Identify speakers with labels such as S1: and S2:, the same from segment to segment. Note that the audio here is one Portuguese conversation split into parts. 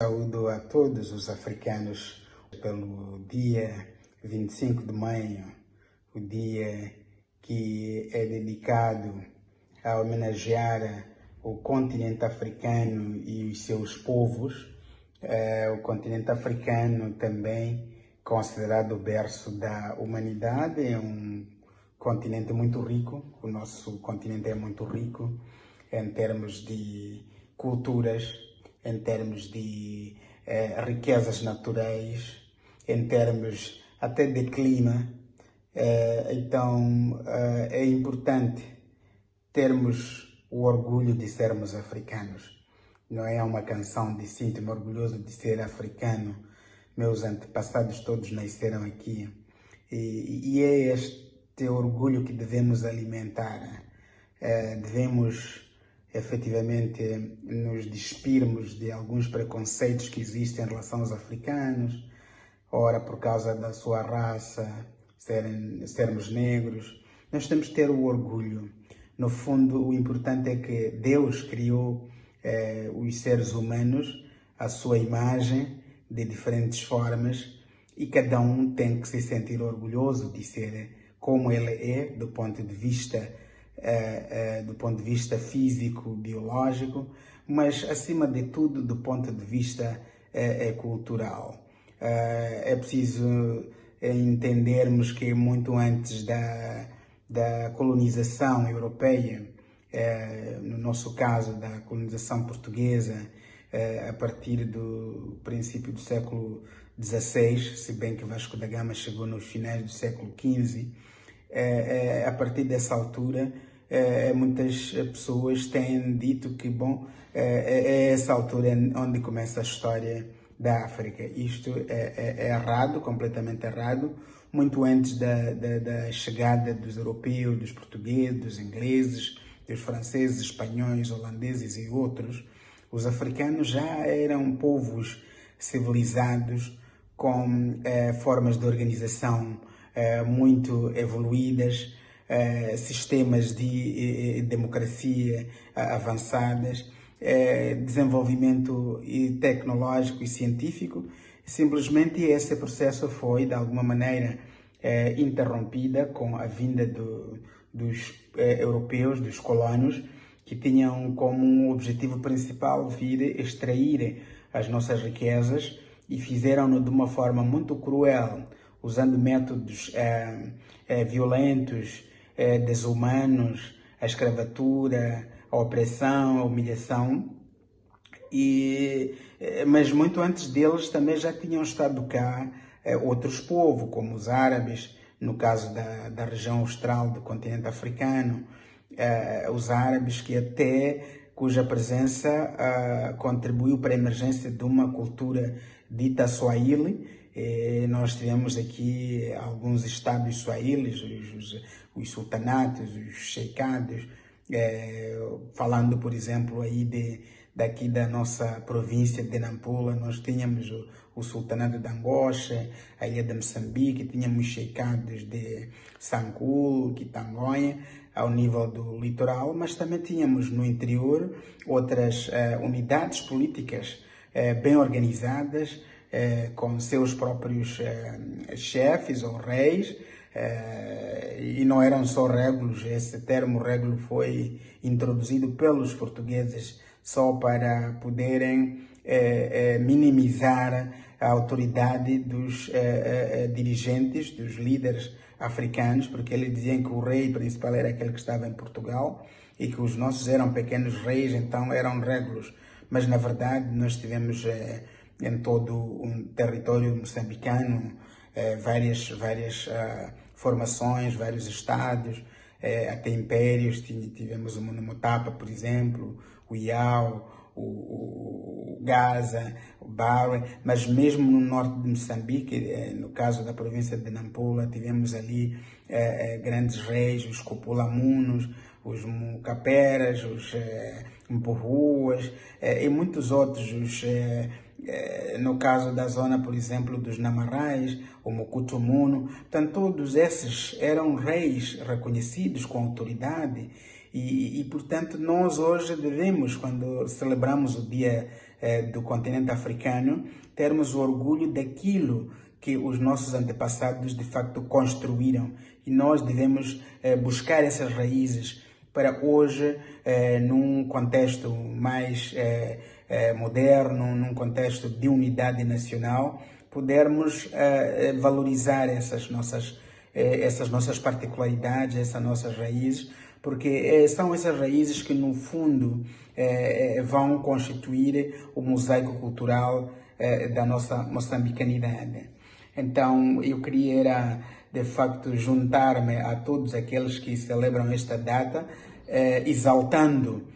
S1: Saúdo a todos os africanos pelo dia 25 de maio, o dia que é dedicado a homenagear o continente africano e os seus povos. O continente africano também considerado o berço da humanidade, é um continente muito rico. O nosso continente é muito rico em termos de culturas, em termos de riquezas naturais, em termos até de clima. Então é importante termos o orgulho de sermos africanos. Não é uma canção de sinto-me orgulhoso de ser africano, meus antepassados todos nasceram aqui. E é este orgulho que devemos alimentar. Devemos efetivamente nos despirmos de alguns preconceitos que existem em relação aos africanos, ora por causa da sua raça, sermos negros. Nós temos que ter o orgulho. No fundo, o importante é que Deus criou os seres humanos à sua imagem, de diferentes formas, e cada um tem que se sentir orgulhoso de ser como ele é, do ponto de vista físico, biológico, mas acima de tudo do ponto de vista cultural. É preciso entendermos que muito antes da colonização europeia, no nosso caso da colonização portuguesa, a partir do princípio do século XVI, se bem que Vasco da Gama chegou nos finais do século XV, a partir dessa altura, muitas pessoas têm dito que, é essa altura onde começa a história da África. Isto é errado, completamente errado. Muito antes da chegada dos europeus, dos portugueses, dos ingleses, dos franceses, espanhóis, holandeses e outros, os africanos já eram povos civilizados com formas de organização muito evoluídas, sistemas de democracia avançadas, desenvolvimento tecnológico e científico. Simplesmente esse processo foi, de alguma maneira, interrompida com a vinda dos europeus, dos colonos, que tinham como objetivo principal vir extrair as nossas riquezas e fizeram-no de uma forma muito cruel, usando métodos violentos, desumanos, a escravatura, a opressão, a humilhação. Mas muito antes deles também já tinham estado cá outros povos, como os árabes, no caso da região austral do continente africano, os árabes cuja presença contribuiu para a emergência de uma cultura dita Swahili. Nós tivemos aqui alguns estados swahilis, os sultanatos, os sheikados, falando, por exemplo, aí daqui da nossa província de Nampula, nós tínhamos o sultanato de Angocha, a ilha de Moçambique, tínhamos sheikados de Sangul, Quitangonha, ao nível do litoral, mas também tínhamos no interior outras unidades políticas bem organizadas, com seus próprios chefes ou reis, e não eram só régulos. Esse termo régulo foi introduzido pelos portugueses só para poderem minimizar a autoridade dos dirigentes, dos líderes africanos, porque eles diziam que o rei principal era aquele que estava em Portugal e que os nossos eram pequenos reis, então eram régulos. Mas, na verdade, nós tivemos em todo um território moçambicano várias formações, vários estados, até impérios. Tivemos o Monomotapa, por exemplo, o Iau, o Gaza, o Bawe, mas mesmo no norte de Moçambique, no caso da província de Nampula, tivemos ali grandes reis, os Copulamunos, os Mucaperas, os Mpurruas e muitos outros. No caso da zona, por exemplo, dos Namarais, o Mucutumuno. Portanto, todos esses eram reis reconhecidos com autoridade. Portanto, nós hoje devemos, quando celebramos o dia do continente africano, termos o orgulho daquilo que os nossos antepassados de facto construíram. E nós devemos buscar essas raízes para hoje, num contexto mais moderno, num contexto de unidade nacional, podermos valorizar essas nossas particularidades, essas nossas raízes, porque são essas raízes que, no fundo, vão constituir o mosaico cultural da nossa moçambicanidade. Então, eu queria, de facto, juntar-me a todos aqueles que celebram esta data, exaltando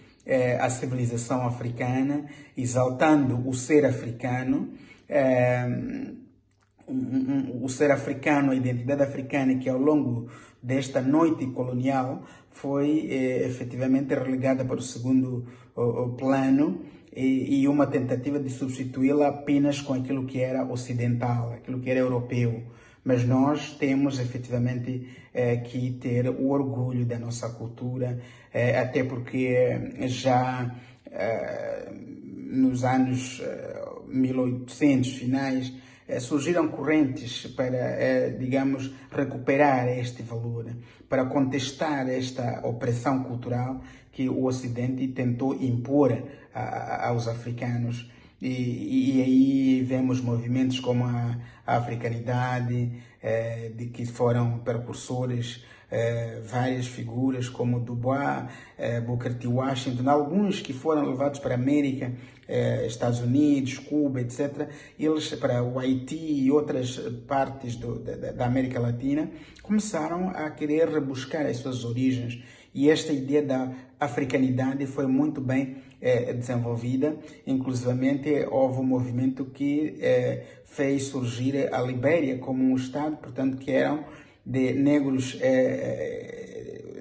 S1: a civilização africana, exaltando o ser africano, o ser africano, a identidade africana, que ao longo desta noite colonial foi efetivamente relegada para o segundo plano, e uma tentativa de substituí-la apenas com aquilo que era ocidental, aquilo que era europeu. Mas nós temos efetivamente que ter o orgulho da nossa cultura, até porque já nos anos 1800 finais, surgiram correntes para, digamos, recuperar este valor, para contestar esta opressão cultural que o Ocidente tentou impor aos africanos. E aí vemos movimentos como a africanidade, de que foram precursores várias figuras como Dubois, Booker T. Washington, alguns que foram levados para a América, Estados Unidos, Cuba, etc. Eles, para o Haiti e outras partes da América Latina, começaram a querer rebuscar as suas origens. E esta ideia da africanidade foi muito bem desenvolvida. Inclusivamente, houve um movimento que fez surgir a Libéria como um estado, portanto, que eram de negros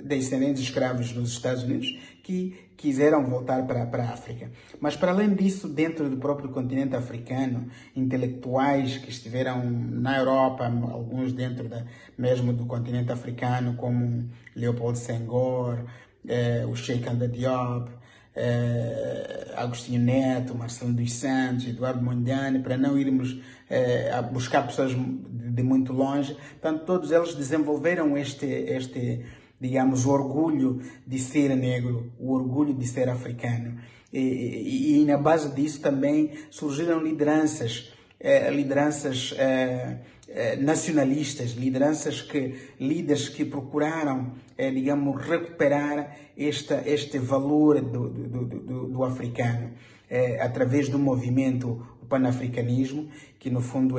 S1: descendentes de escravos nos Estados Unidos, que quiseram voltar para a África. Mas, para além disso, dentro do próprio continente africano, intelectuais que estiveram na Europa, alguns dentro mesmo do continente africano, como Leopold Senghor, o Cheikh Anta Diop, Agostinho Neto, Marcelo dos Santos, Eduardo Mondlane, para não irmos a buscar pessoas de muito longe. Portanto, todos eles desenvolveram este digamos, o orgulho de ser negro, o orgulho de ser africano. E na base disso também surgiram lideranças nacionalistas, líderes que procuraram, digamos, recuperar este valor do africano, através do movimento panafricanismo, que no fundo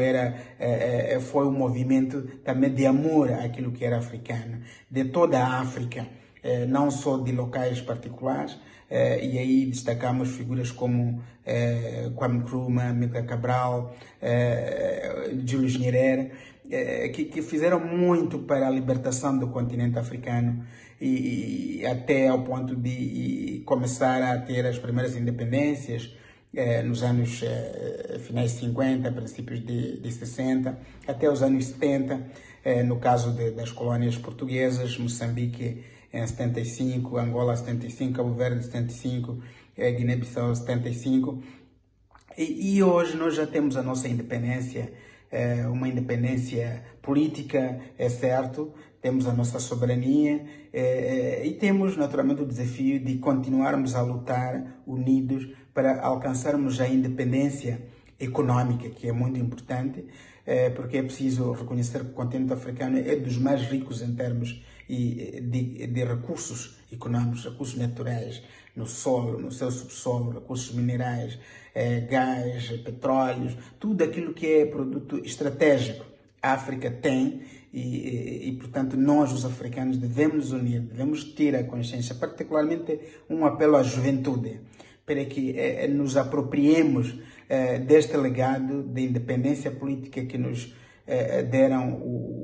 S1: foi um movimento também de amor àquilo que era africano, de toda a África, não só de locais particulares. E aí destacamos figuras como Kwame Nkrumah, Milka Cabral, Julius Nyerere, que fizeram muito para a libertação do continente africano, e até ao ponto de começar a ter as primeiras independências nos anos finais de 50, princípios de 60, até os anos 70, no caso das colônias portuguesas, Moçambique em 75, Angola 75, Cabo Verde 75, Guiné-Bissau 75. E hoje nós já temos a nossa independência, uma independência política, é certo, temos a nossa soberania, e temos naturalmente o desafio de continuarmos a lutar unidos para alcançarmos a independência econômica, que é muito importante, porque é preciso reconhecer que o continente africano é dos mais ricos em termos de recursos econômicos, recursos naturais, no solo, no seu subsolo, recursos minerais, gás, petróleos, tudo aquilo que é produto estratégico. A África tem e, portanto, nós, os africanos, devemos nos unir, devemos ter a consciência, particularmente um apelo à juventude, para que nos apropriemos deste legado de independência política que nos deram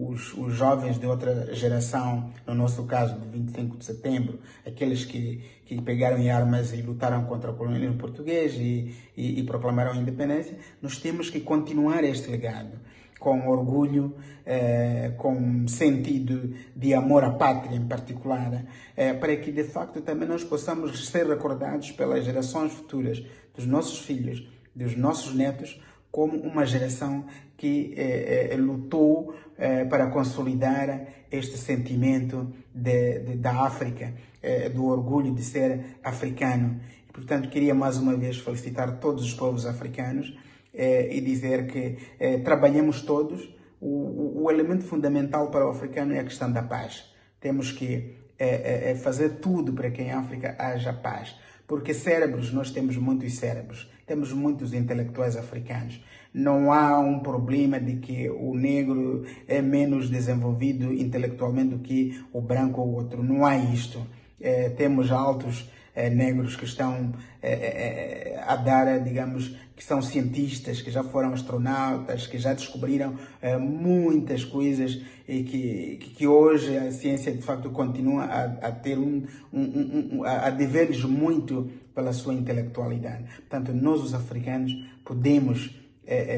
S1: os jovens de outra geração, no nosso caso, de 25 de setembro, aqueles que pegaram em armas e lutaram contra o colonialismo português e proclamaram a independência. Nós temos que continuar este legado. com orgulho, com sentido de amor à pátria em particular, para que de facto também nós possamos ser recordados pelas gerações futuras, dos nossos filhos, dos nossos netos, como uma geração que lutou para consolidar este sentimento da África, do orgulho de ser africano. Portanto, queria mais uma vez felicitar todos os povos africanos e dizer que trabalhemos todos. O elemento fundamental para o africano é a questão da paz. Temos que fazer tudo para que em África haja paz. Porque cérebros, nós temos muitos cérebros, temos muitos intelectuais africanos. Não há um problema de que o negro é menos desenvolvido intelectualmente do que o branco ou o outro. Não há isto. Temos altos negros que estão a dar, digamos, que são cientistas, que já foram astronautas, que já descobriram muitas coisas e que hoje a ciência de facto continua a ter a dever-lhes muito pela sua intelectualidade. Portanto, nós os africanos podemos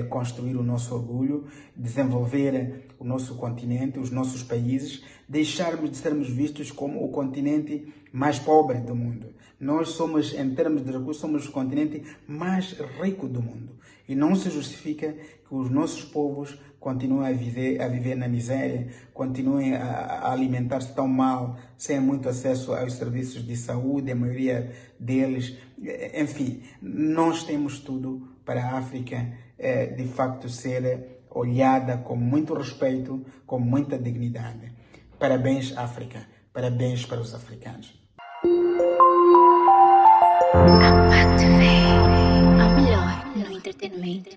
S1: construir o nosso orgulho, desenvolver o nosso continente, os nossos países, deixarmos de sermos vistos como o continente mais pobre do mundo. Nós somos, em termos de recursos, somos o continente mais rico do mundo. E não se justifica que os nossos povos continuem a viver na miséria, continuem a alimentar-se tão mal, sem muito acesso aos serviços de saúde, a maioria deles. Enfim, nós temos tudo para a África de facto ser olhada com muito respeito, com muita dignidade. Parabéns, África. Parabéns para os africanos.
S2: A melhor no entretenimento.